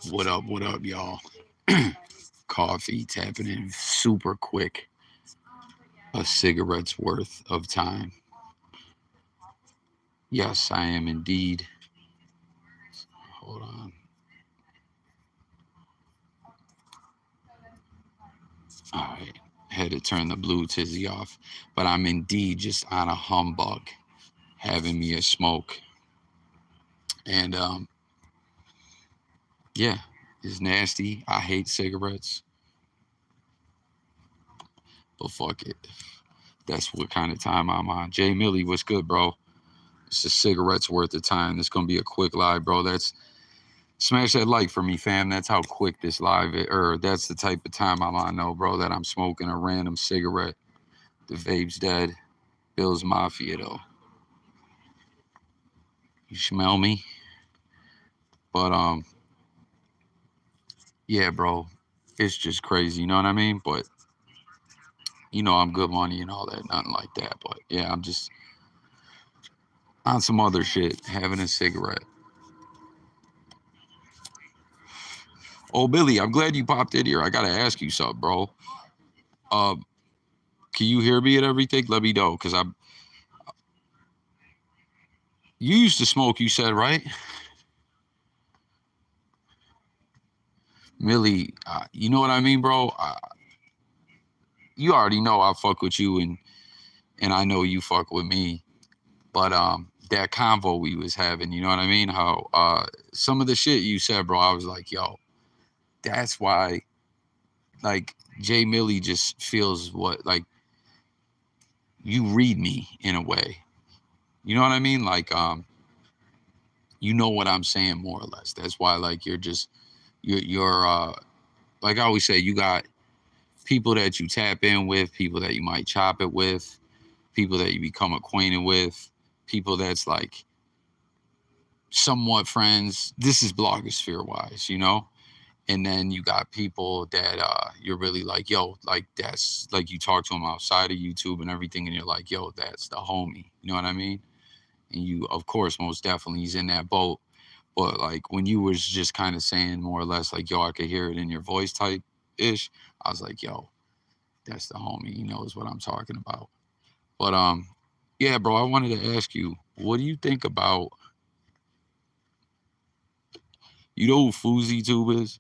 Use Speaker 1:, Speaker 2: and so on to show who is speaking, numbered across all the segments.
Speaker 1: What up, y'all? Coffee tapping in super quick. A cigarette's worth of time. Yes, I am indeed. Hold on. All right. Had to turn the blue tizzy off. But I'm indeed just on a humbug having me a smoke. And yeah, it's nasty. I hate cigarettes. But fuck it. That's what kind of time I'm on. Jay Millie, what's good, bro? It's a cigarette's worth of time. It's gonna be a quick live, bro. That's smash that like for me, fam. That's how quick this live is, or that's the type of time I'm on, know, bro, that I'm smoking a random cigarette. The vape's dead. Bill's Mafia, though. You smell me? But, yeah, bro. It's just crazy, you know what I mean? But, I'm good money and all that. Nothing like that. But, yeah, I'm just on some other shit, having a cigarette. Oh, Billy, I'm glad you popped in here. I got to ask you something, bro. Uh, can you hear me and everything? Let me know, because you used to smoke, you said, right? Millie, you know what I mean, bro? You already know I fuck with you, and I know you fuck with me. But that convo we was having, you know what I mean? How some of the shit you said, bro, I was like, yo, that's why, like, Jay Millie just feels what, like, you read me in a way. You know what I mean? Like, you know what I'm saying more or less. That's why, like, you're like I always say, you got people that you tap in with, people that you might chop it with, people that you become acquainted with, people that's like somewhat friends. This is blogosphere wise, And then you got people that you're really like, yo, like that's like you talk to them outside of YouTube and everything, and you're like, yo, that's the homie. You know what I mean? And you, of course, most definitely he's in that boat. But like when you was just kind of saying more or less like, yo, I could hear it in your voice type ish, I was like, yo, that's the homie. He knows what I'm talking about. But yeah, bro, I wanted to ask you, what do you think about, who Fuzi Tube is?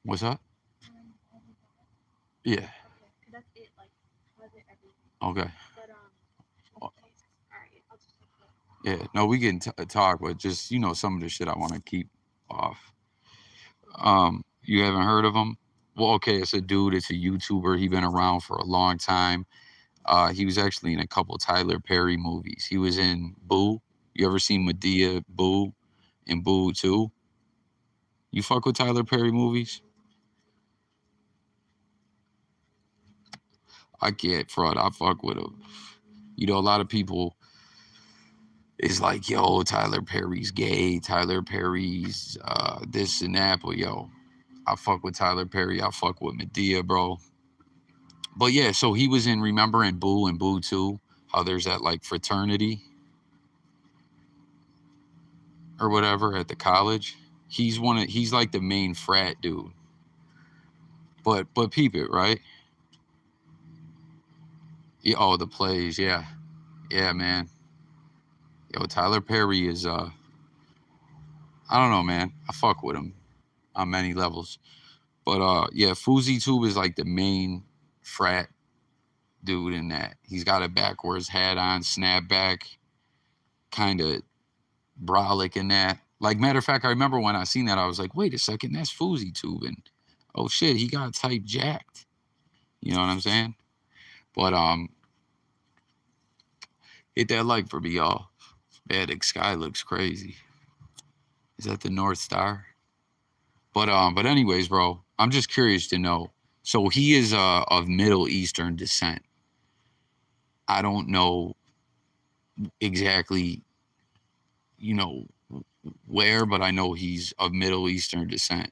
Speaker 1: What's that? Yeah. Okay. Yeah. No, we can talk, but just some of the shit I want to keep off. You haven't heard of him? Well, okay, it's a dude. It's a YouTuber. He been around for a long time. He was actually in a couple Tyler Perry movies. He was in Boo. You ever seen Medea, Boo, and Boo 2? You fuck with Tyler Perry movies? I get fraud. I fuck with him. A lot of people is like, yo, Tyler Perry's gay. Tyler Perry's this and that. But yo, I fuck with Tyler Perry. I fuck with Medea, bro. But yeah, so he was in, remember in Boo and Boo 2, how there's that like fraternity or whatever at the college. He's like the main frat dude. But peep it, right? Yeah, oh, the plays, yeah. Yeah, man. Yo, Tyler Perry is I don't know, man. I fuck with him on many levels. But yeah, Fuzi Tube is like the main frat dude in that. He's got a backwards hat on, snapback, kind of brolic in that. Like, matter of fact, I remember when I seen that, I was like, wait a second, that's Fuzi Tube. And oh shit, he got type jacked. You know what I'm saying? But hit that like for me, y'all. Man, the sky looks crazy. Is that the North Star? But anyways, bro, I'm just curious to know. So he is of Middle Eastern descent. I don't know exactly, you know, where, but I know he's of Middle Eastern descent.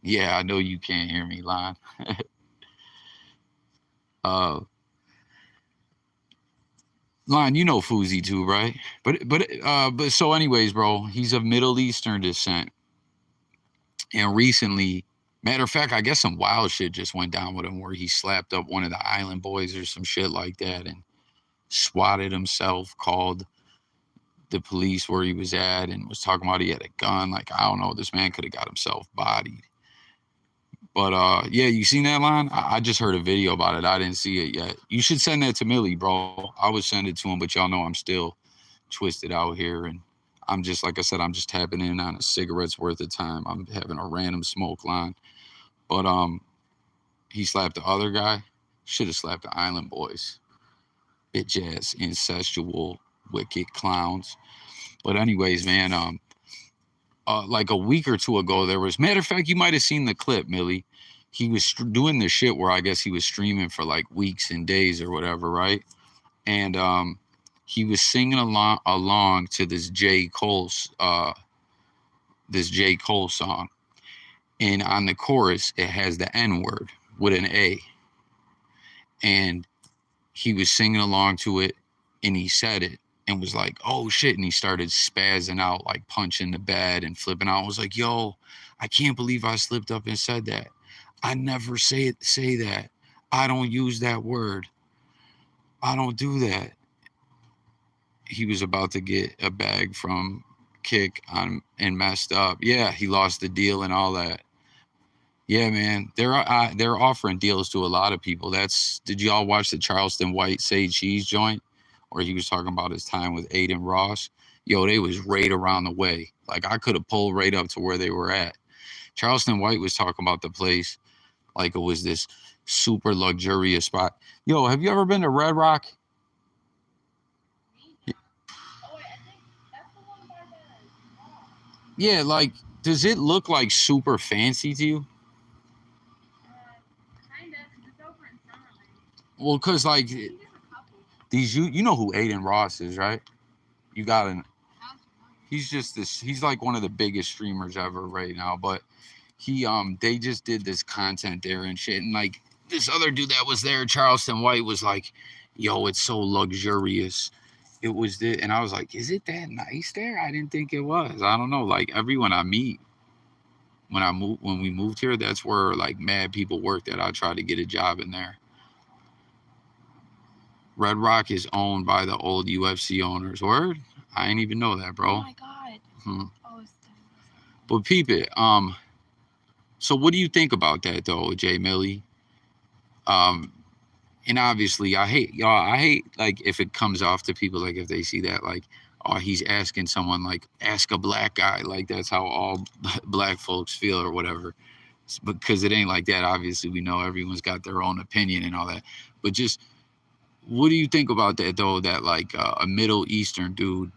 Speaker 1: Yeah, I know you can't hear me, Lon. uh, Lon, you know Fuzi too, right? But so anyways, bro, he's of Middle Eastern descent. And recently, matter of fact, I guess some wild shit just went down with him where he slapped up one of the island boys or some shit like that and swatted himself, called the police where he was at and was talking about he had a gun. Like, I don't know, this man could have got himself bodied. But yeah, you seen that line? I just heard a video about it. I didn't see it yet. You should send that to Millie, bro. I would send it to him, but y'all know I'm still twisted out here, and I'm just, like I said, I'm just tapping in on a cigarette's worth of time. I'm having a random smoke line. But he slapped the other guy. Should have slapped the island boys. Bitch ass incestual wicked clowns. But anyways, man, like a week or two ago, there was, matter of fact, you might have seen the clip, Millie. He was doing this shit where I guess he was streaming for like weeks and days or whatever, right? And he was singing along to this J. Cole song. And on the chorus, it has the N word with an A. And he was singing along to it, and he said it and was like, oh shit. And he started spazzing out, like punching the bed and flipping out. I was like, yo, I can't believe I slipped up and said that. I never say that. I don't use that word. I don't do that. He was about to get a bag from Kick on and messed up. Yeah, he lost the deal and all that. Yeah, man, they're offering deals to a lot of people. Did y'all watch the Charleston White Say Cheese joint, where he was talking about his time with Aiden Ross? Yo, they was right around the way. Like, I could have pulled right up to where they were at. Charleston White was talking about the place like it was this super luxurious spot. Yo, have you ever been to Red Rock? Yeah, like, does it look like super fancy to you? Well, cause like you know who Aiden Ross is, right? You got an he's just this he's like one of the biggest streamers ever right now, but they just did this content there and shit, and like this other dude that was there, Charleston White, was like, yo, it's so luxurious. It was this, and I was like, is it that nice there? I didn't think it was. I don't know. Like, everyone I meet when we moved here, that's where like mad people worked at. I tried to get a job in there. Red Rock is owned by the old UFC owners. Word? I ain't even know that, bro.
Speaker 2: Oh my god. Oh,
Speaker 1: but peep it. So what do you think about that though, Jay Millie? And obviously I hate like if it comes off to people, like if they see that like, oh, he's asking someone, like, ask a black guy, like that's how all black folks feel or whatever. Because it ain't like that. Obviously, we know everyone's got their own opinion and all that. But just, what do you think about that though? That like a Middle Eastern dude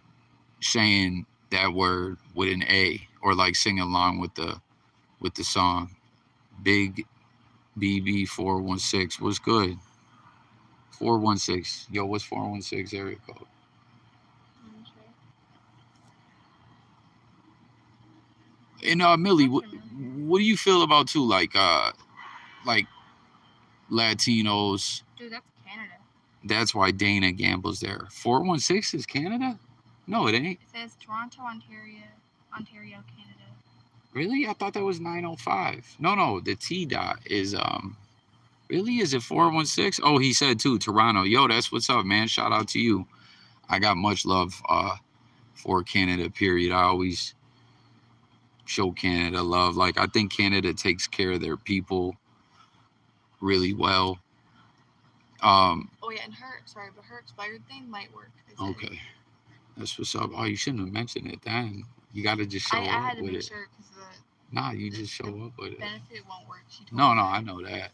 Speaker 1: saying that word with an A, or like singing along with the song. Big BB 416. What's good? 416. Yo, what's 416 area code? And Millie, what do you feel about too, like Latinos?
Speaker 2: Dude, that's Canada.
Speaker 1: That's why Dana gambles there. 416 is Canada? No, it ain't.
Speaker 2: It says Toronto, Ontario, Canada.
Speaker 1: Really? I thought that was 905. No, the T dot is really, is it 416? Oh, he said too, Toronto. Yo, that's what's up, man. Shout out to you. I got much love for Canada, period. I always show Canada love. Like, I think Canada takes care of their people really well.
Speaker 2: Oh yeah, and her expired thing might work.
Speaker 1: Okay, that's what's up. Oh, you shouldn't have mentioned it then. You got to just show up with it. I had to make sure because you just show up with it.
Speaker 2: Benefit won't work.
Speaker 1: No, I know that.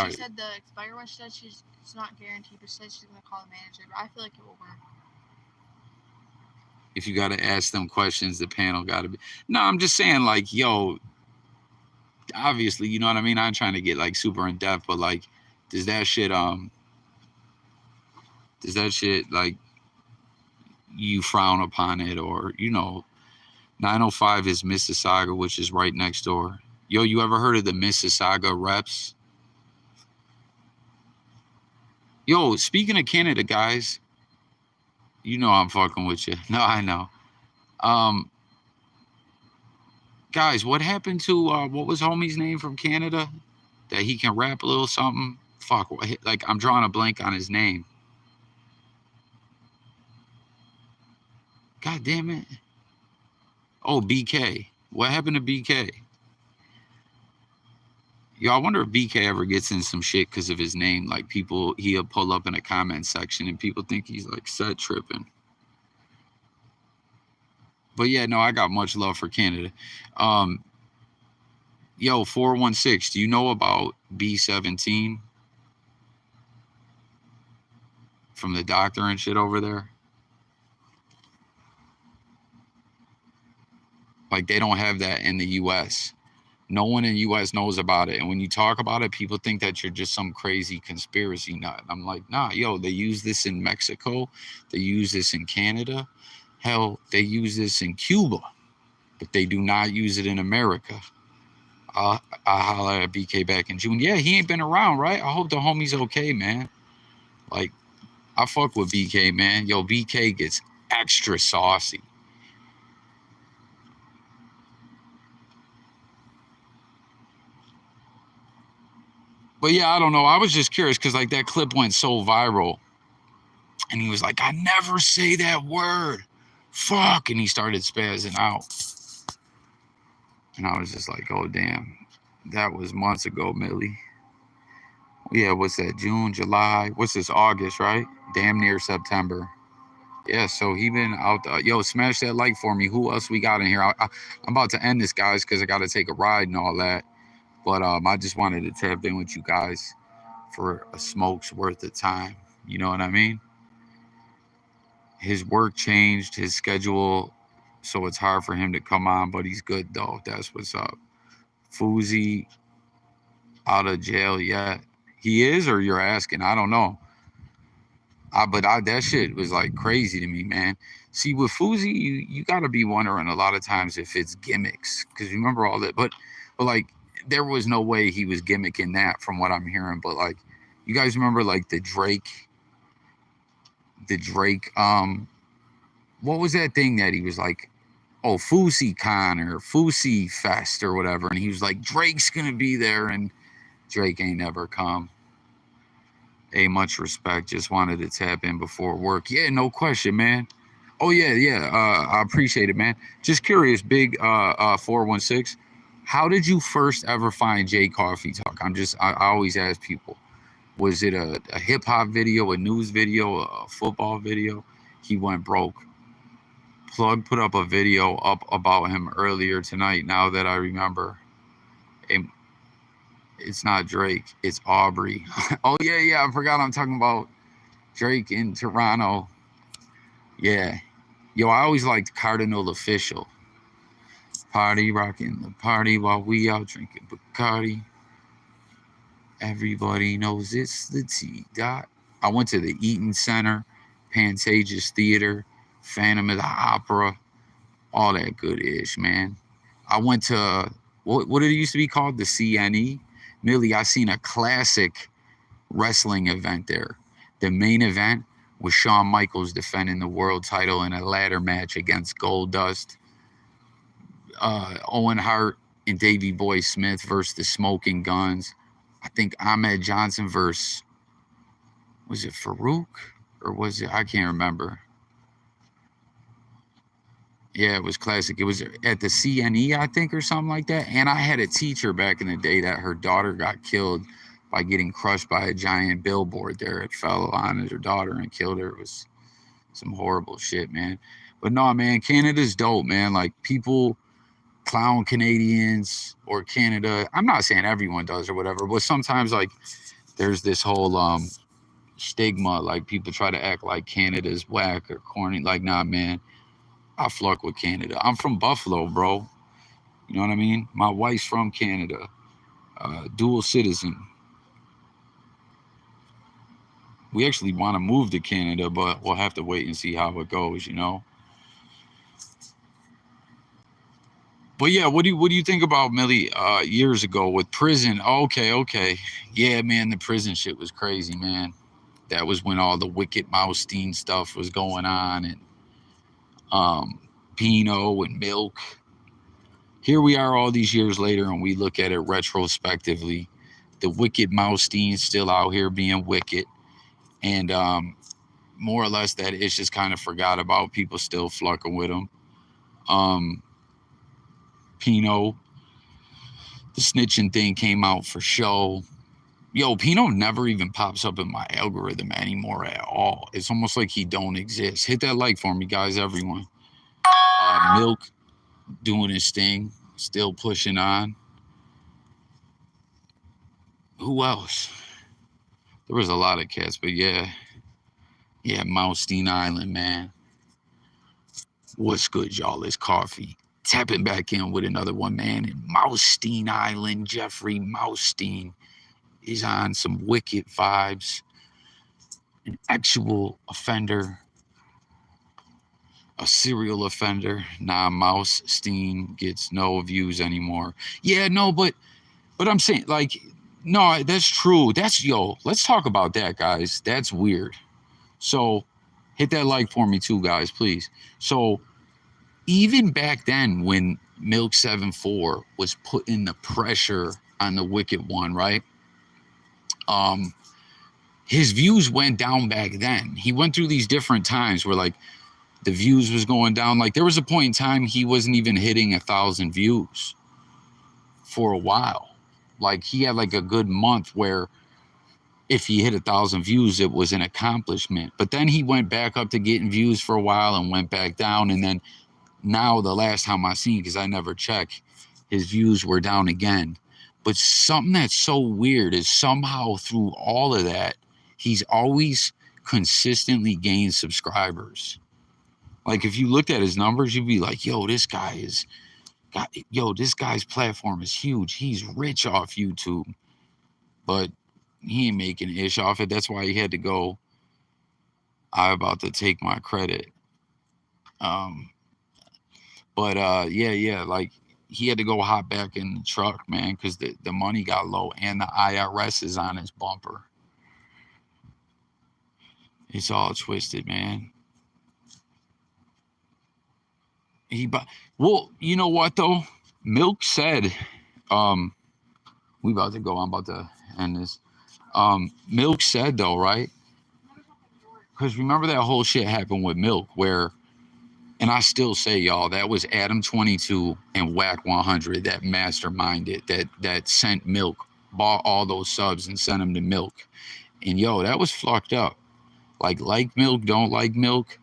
Speaker 2: She said the expired one. She said it's not guaranteed, but she said she's gonna call the manager. But I feel like it will work.
Speaker 1: If you got to ask them questions, the panel got to be. No, I'm just saying, like, yo, obviously, you know what I mean? I'm trying to get like super in depth, but like, does that shit like, you frown upon it, or 905 is Mississauga, which is right next door. Yo, you ever heard of the Mississauga Reps? Yo, speaking of Canada, guys, You know I'm fucking with you. No, I know. Um, guys, what happened to what was homie's name from Canada? That he can rap a little something. Fuck, like I'm drawing a blank on his name. God damn it. Oh, BK. What happened to BK? Yo, I wonder if BK ever gets in some shit because of his name. Like people, he'll pull up in a comment section and people think he's like set tripping. But yeah, no, I got much love for Canada. Um, yo, 416, do you know about B17 from the doctor and shit over there? Like they don't have that in the US. No one in the US knows about it. And when you talk about it, people think that you're just some crazy conspiracy nut. I'm like, nah, yo, they use this in Mexico. They use this in Canada. Hell, they use this in Cuba, but they do not use it in America. I'll holler at BK back in June. Yeah, he ain't been around, right? I hope the homie's okay, man. Like, I fuck with BK, man. Yo, BK gets extra saucy. But yeah, I don't know. I was just curious because like that clip went so viral, and he was like, "I never say that word, fuck," and he started spazzing out, and I was just like, "Oh damn, that was months ago, Millie." Yeah, what's that? June, July. What's this? August, right? Damn near September. Yeah, so he been out. Yo, smash that like for me. Who else we got in here? I'm about to end this, guys, because I got to take a ride and all that. But I just wanted to tap in with you guys for a smoke's worth of time. You know what I mean? His work changed, his schedule, so it's hard for him to come on. But he's good though. That's what's up. Fuzi out of jail yet? He is, or you're asking? I don't know. That shit was like crazy to me, man. See, with Fuzi, you gotta be wondering a lot of times if it's gimmicks, because remember all that. But like, there was no way he was gimmicking that from what I'm hearing. But like, you guys remember like the Drake, what was that thing that he was like, oh, Fusi Con or Fusi Fest or whatever, and he was like, Drake's gonna be there, and Drake ain't never come. Hey, much respect. Just wanted to tap in before work. Yeah, no question, man. Oh yeah. I appreciate it, man. Just curious, big 416. How did you first ever find J Coffee Talk? I always ask people. Was it a hip hop video, a news video, a football video? He went broke. Plug put up a video up about him earlier tonight. Now that I remember, And it's not Drake. It's Aubrey. Oh yeah. I forgot I'm talking about Drake in Toronto. Yeah. Yo, I always liked Cardinal Official. Party rocking the party while we out drinking Bacardi. Everybody knows it's the T dot. I went to the Eaton Center, Pantages Theater, Phantom of the Opera, all that good ish, man. I went to what did it used to be called? The CNE. Millie, I seen a classic wrestling event there. The main event was Shawn Michaels defending the world title in a ladder match against Goldust. Owen Hart and Davey Boy Smith versus the Smoking Guns. I think Ahmed Johnson versus, was it Farouk or was it, I can't remember. Yeah, it was classic. It was at the CNE, I think, or something like that. And I had a teacher back in the day that her daughter got killed by getting crushed by a giant billboard there. It fell on her daughter and killed her. It was some horrible shit, man. But no, man, Canada's dope, man. Like people clown Canadians or Canada. I'm not saying everyone does or whatever, but sometimes like there's this whole stigma, like people try to act like Canada's whack or corny. Like, nah, man, I fuck with Canada. I'm from Buffalo, bro. You know what I mean? My wife's from Canada, dual citizen. We actually want to move to Canada, but we'll have to wait and see how it goes, you know? But yeah, what do you think about Millie years ago with prison? Okay. Yeah, man, the prison shit was crazy, man. That was when all the Wicked Mouthstein stuff was going on, and Pino and Milk. Here we are all these years later, and we look at it retrospectively. The Wicked Moustein's still out here being wicked, and more or less that it's just kind of forgot about. People still flucking with him. Um, Pino, the snitching thing came out for show. Yo, Pino never even pops up in my algorithm anymore at all. It's almost like he don't exist. Hit that like for me, guys, everyone. Milk doing his thing, still pushing on. Who else? There was a lot of cats, but yeah, Mousestein Island, man. What's good, y'all? It's Coffee. Tapping back in with another one, man. And Mousestein Island, Jeffrey Mousestein is on some wicked vibes. An actual offender, a serial offender. Nah, Mousestein gets no views anymore. Yeah, no, but I'm saying, like, no, that's true. Let's talk about that, guys. That's weird. So hit that like for me too, guys, please. So even back then when Milk 7-4 was putting the pressure on the Wicked One, right? His views went down back then. He went through these different times where like the views was going down. Like there was a point in time he wasn't even hitting 1,000 views for a while. Like he had like a good month where if he hit 1,000 views, it was an accomplishment. But then he went back up to getting views for a while and went back down. And then now the last time I seen, because I never check, his views were down again. But something that's so weird is somehow through all of that, he's always consistently gained subscribers. Like if you looked at his numbers, you'd be like, yo, this guy's platform is huge. He's rich off YouTube. But he ain't making ish off it. That's why he had to go. I about to take my credit. Like he had to go hop back in the truck, man, because the money got low and the IRS is on his bumper. It's all twisted, man. Well, you know what though? Milk said, we about to go. I'm about to end this. Milk said though, right? Because remember that whole shit happened with Milk where, and I still say, y'all, that was Adam 22 and Whack 100 that masterminded, that sent Milk, bought all those subs and sent them to Milk. And yo, that was fucked up. Like Milk, don't like Milk.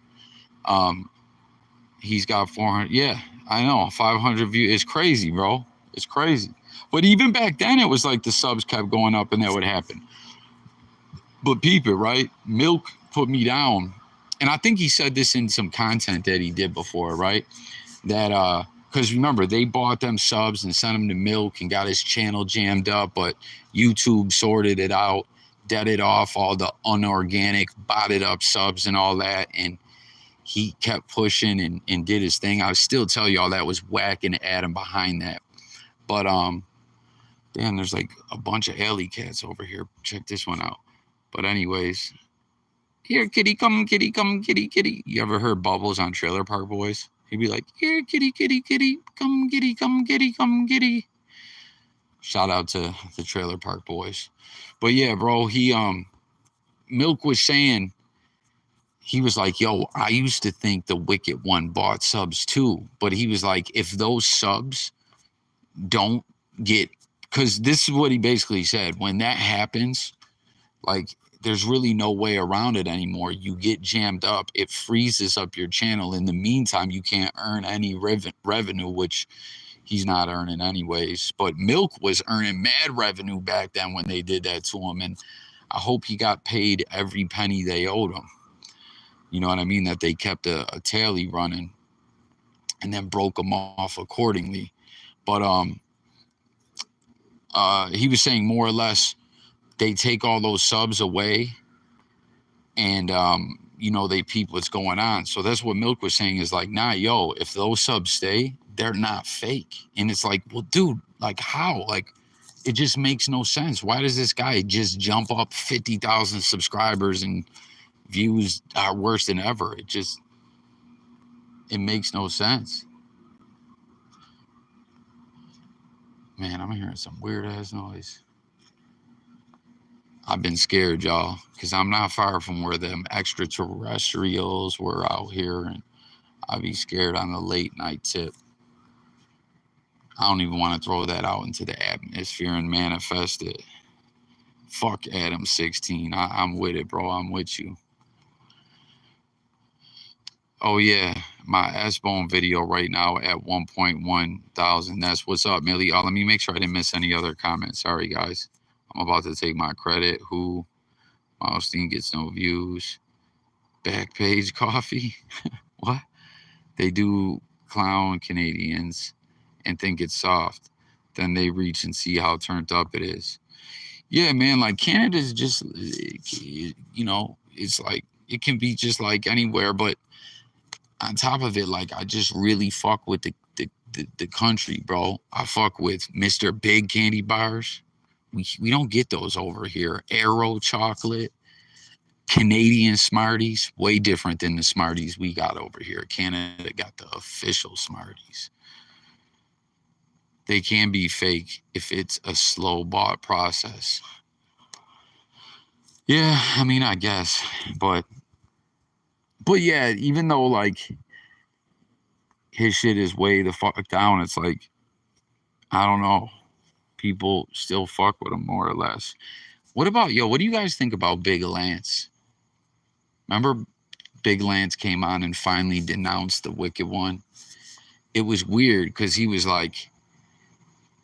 Speaker 1: He's got 400. Yeah, I know. 500 views. It's crazy, bro. It's crazy. But even back then, it was like the subs kept going up and that would happen. But peep it, right? Milk put me down. And I think he said this in some content that he did before, right? That, because remember, they bought them subs and sent them to Milk and got his channel jammed up, but YouTube sorted it out, deaded off all the unorganic, botted up subs and all that. And he kept pushing and did his thing. I still tell y'all that was Whack and Adam behind that. But, damn, there's like a bunch of alley cats over here. Check this one out. But anyways, here, kitty, come, kitty, come, kitty, kitty. You ever heard Bubbles on Trailer Park Boys? He'd be like, here, kitty, kitty, kitty, come, kitty, come, kitty, come, kitty. Shout out to the Trailer Park Boys. But yeah, bro, Milk was saying, he was like, yo, I used to think the Wicked One bought subs too. But he was like, if those subs don't get, because this is what he basically said, when that happens, like, there's really no way around it anymore. You get jammed up. It freezes up your channel. In the meantime, you can't earn any revenue, which he's not earning anyways. But Milk was earning mad revenue back then when they did that to him. And I hope he got paid every penny they owed him. You know what I mean? That they kept a tally running and then broke him off accordingly. But he was saying more or less, they take all those subs away and, they peep what's going on. So that's what Milk was saying is like, nah, yo, if those subs stay, they're not fake. And it's like, well, dude, like how? Like it just makes no sense. Why does this guy just jump up 50,000 subscribers and views are worse than ever? It makes no sense. Man, I'm hearing some weird ass noise. I've been scared, y'all, because I'm not far from where them extraterrestrials were out here, and I'd be scared on the late night tip. I don't even want to throw that out into the atmosphere and manifest it. Fuck Adam 16. I'm with it, bro. I'm with you. Oh yeah, my S-Bone video right now at 1.1 thousand. That's what's up, Millie. Let me make sure I didn't miss any other comments. Sorry, guys. I'm about to take my credit. Who? Milestone gets no views. Backpage coffee. What? They do clown Canadians and think it's soft. Then they reach and see how turned up it is. Yeah, man, like Canada's just, it's like, it can be just like anywhere, but on top of it, like, I just really fuck with the country, bro. I fuck with Mr. Big candy bars. We don't get those over here. Aero chocolate, Canadian Smarties, way different than the Smarties we got over here. Canada got the official Smarties. They can be fake if it's a slow bought process. Yeah, I mean, I guess, but yeah, even though like his shit is way the fuck down, it's like, I don't know, people still fuck with him more or less. What about what do you guys think about Big Lance? Remember Big Lance came on and finally denounced the Wicked One? It was weird because he was like,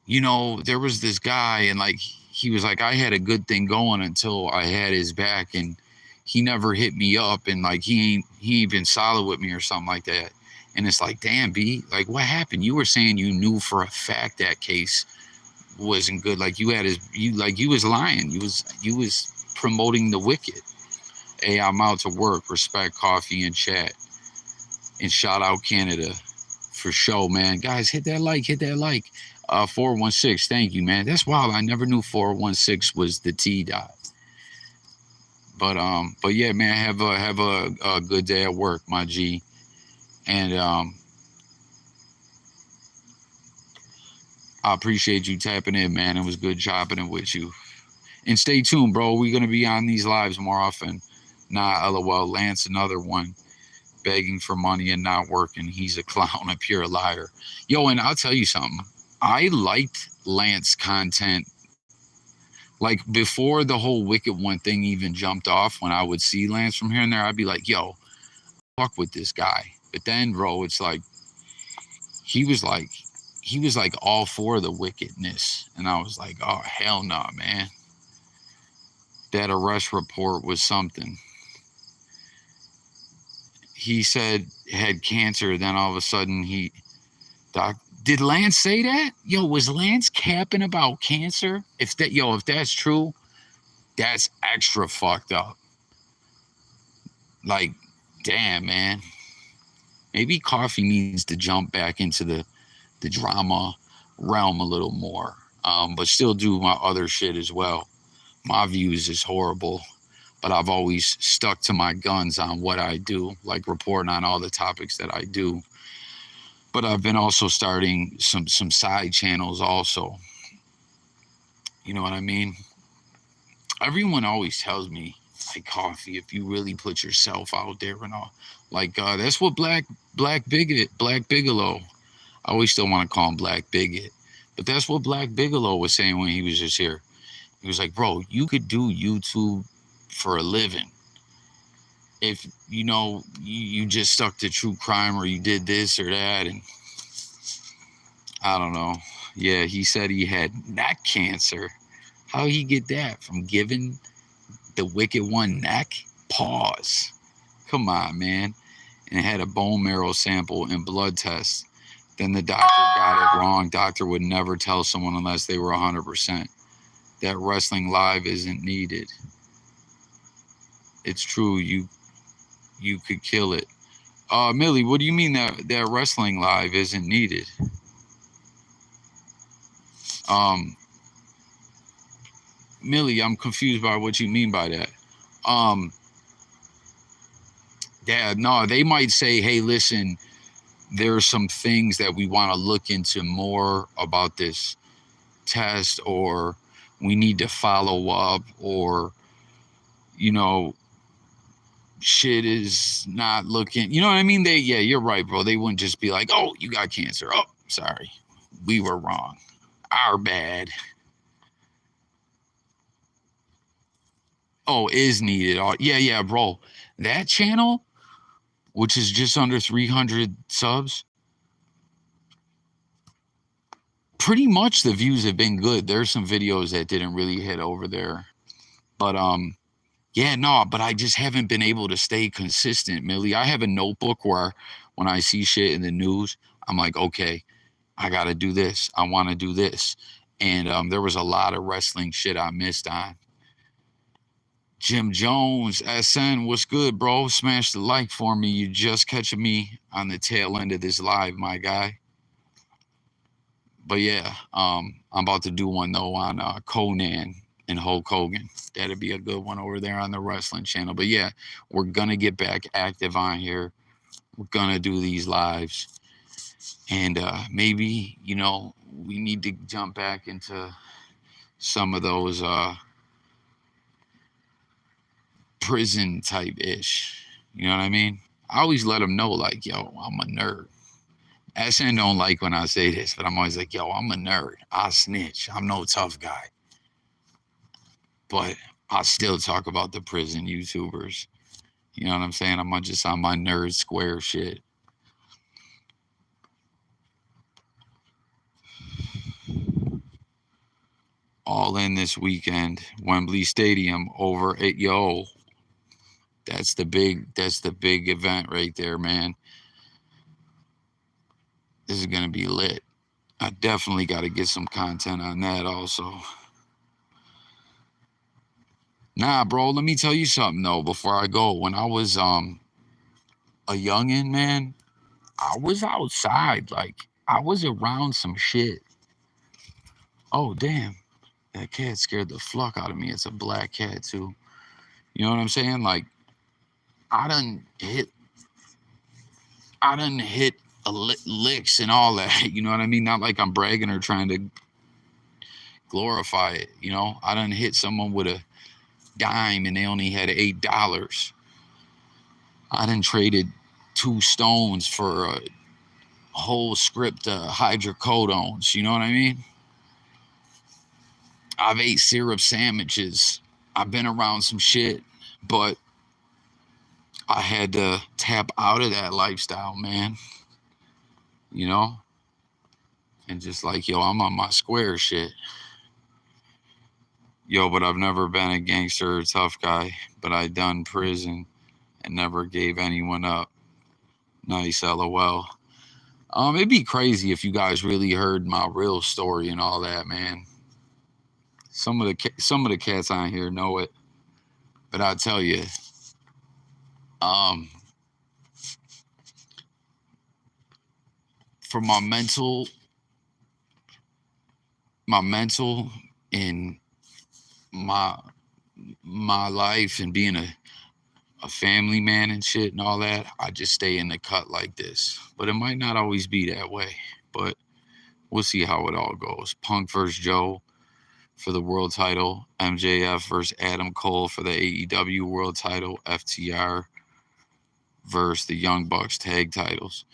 Speaker 1: there was this guy, and like he was like, I had a good thing going until I had his back, and he never hit me up, and like he ain't been solid with me or something like that. And it's like, damn, B, like what happened? You were saying you knew for a fact that case wasn't good. Like you was lying. You was promoting the wicked. Hey, I'm out to work. Respect coffee and chat. And shout out Canada for show, man. Guys, hit that like. 416, thank you, man. That's wild. I never knew 416 was the T dot. But yeah, man, have a good day at work, my G. And I appreciate you tapping in, man. It was good chopping it with you. And stay tuned, bro. We're gonna be on these lives more often. Nah, LOL. Lance, another one. Begging for money and not working. He's a clown, a pure liar. Yo, and I'll tell you something. I liked Lance content. Like before the whole Wicked One thing even jumped off, when I would see Lance from here and there, I'd be like, yo, fuck with this guy. But then, bro, it's like he was like all for the wickedness. And I was like, oh hell no, man. That arrest report was something. He said had cancer, then all of a sudden did Lance say that? Yo, was Lance capping about cancer? If that's true, that's extra fucked up. Like, damn, man. Maybe coffee needs to jump back into the drama realm a little more. But still do my other shit as well. My views is horrible, but I've always stuck to my guns on what I do, like reporting on all the topics that I do. But I've been also starting some side channels also. You know what I mean? Everyone always tells me, like, coffee, if you really put yourself out there and all, like that's what Black Bigelow. I always still want to call him Black Bigot, but that's what Black Bigelow was saying when he was just here. He was like, bro, you could do YouTube for a living if you just stuck to true crime, or you did this or that. And I don't know. Yeah, he said he had neck cancer. How he get that? From giving the Wicked One neck? Pause. Come on, man. And had a bone marrow sample and blood test. Then the doctor got it wrong. Doctor would never tell someone unless they were 100%. That wrestling live isn't needed. It's true. You could kill it. Millie, what do you mean that wrestling live isn't needed? Millie, I'm confused by what you mean by that. Um, yeah, no, they might say, hey, listen, there are some things that we want to look into more about this test, or we need to follow up, or, you know, shit is not looking, you know what I mean? Yeah, you're right, bro. They wouldn't just be like, oh, you got cancer. Oh, sorry. We were wrong. Our bad. Oh, is needed. Oh, yeah, bro. That channel, which is just under 300 subs, pretty much the views have been good. There's some videos that didn't really hit over there. But yeah, no, but I just haven't been able to stay consistent, Millie. I have a notebook where when I see shit in the news, I'm like, okay, I gotta do this. I wanna do this. And there was a lot of wrestling shit I missed on. Jim Jones, SN, what's good, bro? Smash the like for me. You just catching me on the tail end of this live, my guy. But yeah, I'm about to do one though on Conan and Hulk Hogan. That'd be a good one over there on the wrestling channel. But yeah, we're gonna get back active on here. We're gonna do these lives, and maybe, you know, we need to jump back into some of those prison type ish. You know what I mean? I always let them know, like, yo, I'm a nerd. SN don't like when I say this, but I'm always like, yo, I'm a nerd. I snitch. I'm no tough guy. But I still talk about the prison YouTubers. You know what I'm saying? I'm just on my nerd square shit. All in this weekend, Wembley Stadium over at yo. That's the big event right there, man. This is gonna be lit. I definitely got to get some content on that also. Nah, bro, let me tell you something though before I go. When I was a youngin', man, I was outside. Like, I was around some shit. Oh, damn. That cat scared the fuck out of me. It's a black cat too. You know what I'm saying? Like, I done hit licks and all that. You know what I mean? Not like I'm bragging or trying to glorify it. You know, I done hit someone with a dime and they only had $8. I done traded 2 stones for a whole script of hydrocodones. You know what I mean? I've ate syrup sandwiches. I've been around some shit, but I had to tap out of that lifestyle, man. You know? And just like, yo, I'm on my square shit. Yo, but I've never been a gangster or tough guy, but I done prison and never gave anyone up. Nice, LOL. It'd be crazy if you guys really heard my real story and all that, man. Some of the cats on here know it, but I'll tell you, for my mental in my life and being a family man and shit and all that, I just stay in the cut like this. But it might not always be that way. But we'll see how it all goes. Punk versus Joe for the world title. MJF versus Adam Cole for the AEW world title. FTR versus the Young Bucks tag titles.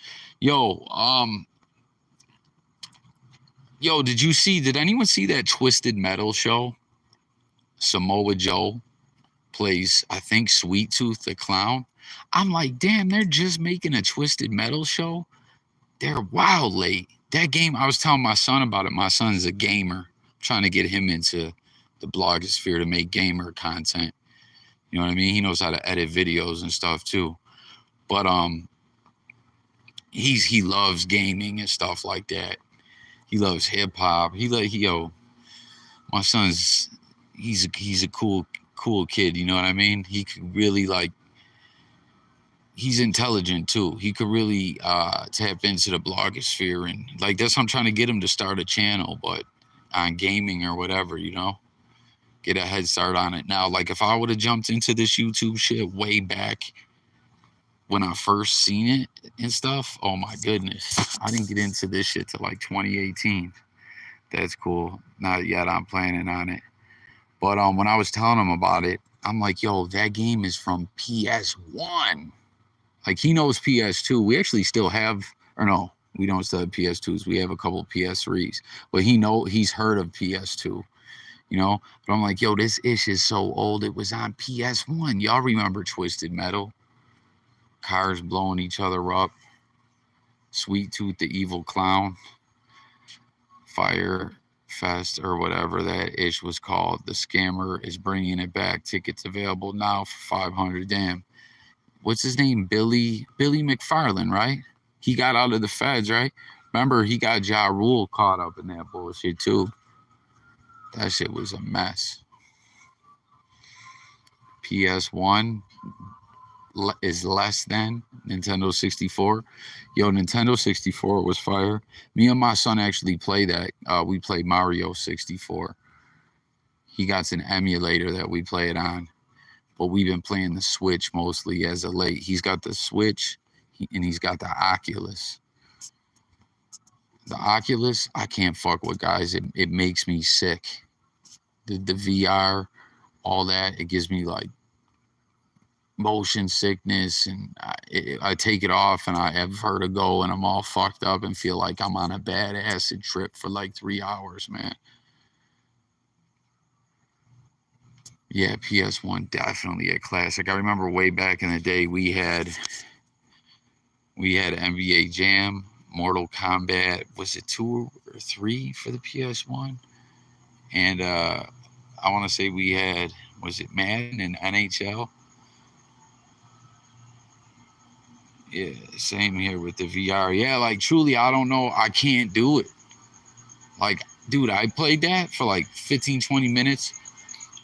Speaker 1: Yo, did anyone see that Twisted Metal show? Samoa Joe plays, I think, Sweet Tooth the Clown. I'm like, damn, they're just making a Twisted Metal show? They're wild late. That game, I was telling my son about it. My son's a gamer. I'm trying to get him into the blogosphere to make gamer content. You know what I mean? He knows how to edit videos and stuff too. But he loves gaming and stuff like that. He loves hip hop. My son's he's a cool kid, you know what I mean? He could really, like, he's intelligent too. He could really tap into the blogosphere, and like that's how I'm trying to get him to start a channel, but on gaming or whatever, you know. get a head start on it. Now, like if I would have jumped into this YouTube shit way back when I first seen it and stuff, oh my goodness. I didn't get into this shit till like 2018. That's cool. Not yet. I'm planning on it. But when I was telling him about it, I'm like, yo, that game is from PS1. Like he knows PS2. We actually still have, or no, we don't still have PS2s. We have a couple of PS3s. But he's heard of PS2. You know, but I'm like, yo, this ish is so old. It was on PS1. Y'all remember Twisted Metal? Cars blowing each other up. Sweet Tooth the Evil Clown. Fire Fest or whatever that ish was called. The scammer is bringing it back. Tickets available now for 500. Damn. What's his name? Billy McFarland, right? He got out of the feds, right? Remember, he got Ja Rule caught up in that bullshit too. That shit was a mess. PS1 is less than Nintendo 64. Yo, Nintendo 64 was fire. Me and my son actually play that. We played Mario 64. He got an emulator that we play it on, but we've been playing the Switch mostly as of late. He's got the Switch and he's got the Oculus. The Oculus, I can't fuck with, guys. It makes me sick. The VR, all that, it gives me like motion sickness, and I take it off and I have vertigo and I'm all fucked up and feel like I'm on a bad acid trip for like 3 hours, man. Yeah, PS1 definitely a classic. I remember way back in the day we had NBA Jam, Mortal Kombat, was it 2 or 3 for the PS1? And I want to say we had, was it Madden and NHL? Yeah, same here with the VR. Yeah, like truly, I don't know. I can't do it. Like, dude, I played that for like 15, 20 minutes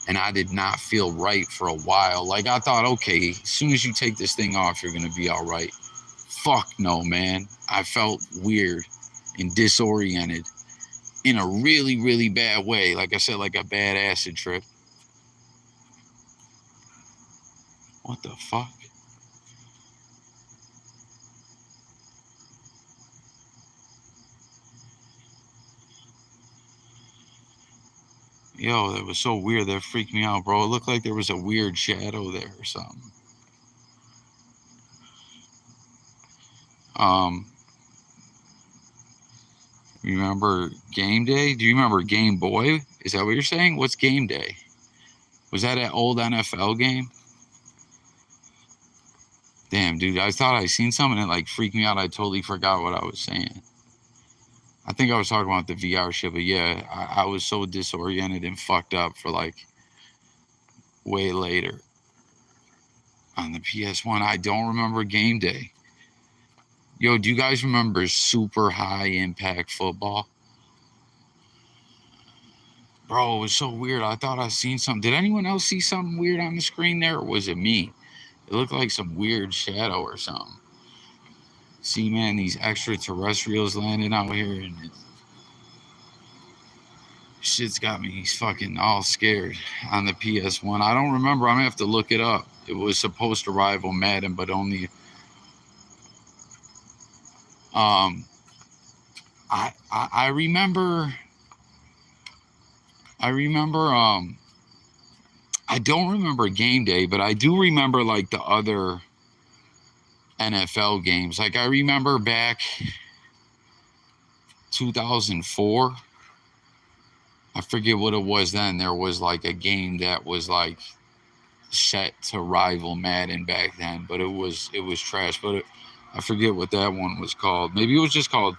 Speaker 1: and I did not feel right for a while. Like, I thought, okay, as soon as you take this thing off, you're going to be all right. Fuck no, man. I felt weird and disoriented in a really, really bad way. Like I said, like a bad acid trip. What the fuck? Yo, that was so weird. That freaked me out, bro. It looked like there was a weird shadow there or something. Um, remember Game Day? Do you remember Game Boy? Is that what you're saying? What's Game Day? Was that an old NFL game? Damn, dude. I thought I seen something and it like freaked me out. I totally forgot what I was saying. I think I was talking about the VR shit, but yeah, I was so disoriented and fucked up for like way later on the PS1. I don't remember Game Day. Yo, do you guys remember Super High Impact Football? Bro, it was so weird. I thought I seen something. Did anyone else see something weird on the screen there, or was it me? It looked like some weird shadow or something. See, man, these extraterrestrials landing out here, and shit's got me fucking all scared on the PS1. I don't remember. I'm gonna have to look it up. It was supposed to rival Madden, but only. Um, I remember. I remember. I don't remember Game Day, but I do remember like the other NFL games. Like I remember back 2004. I forget what it was then. There was like a game that was like set to rival Madden back then, but it was trash. But I forget what that one was called. Maybe it was just called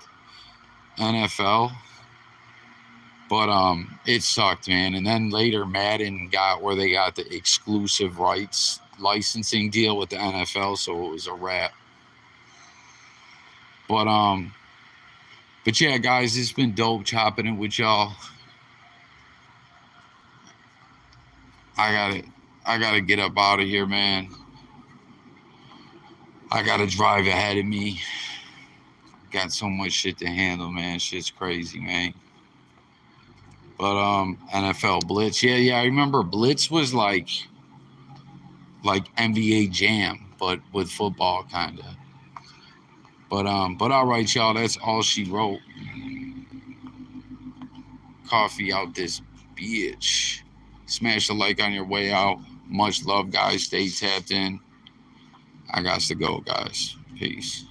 Speaker 1: NFL. But it sucked, man. And then later Madden got where they got the exclusive rights licensing deal with the NFL, so it was a wrap. But yeah, guys, it's been dope chopping it with y'all. I gotta get up out of here, man. I got a drive ahead of me. Got so much shit to handle, man. Shit's crazy, man. But NFL Blitz, yeah, I remember Blitz was like NBA Jam, but with football kind of. But all right, y'all, that's all she wrote. Coffee out this bitch. Smash the like on your way out. Much love, guys. Stay tapped in. I got to go, guys. Peace.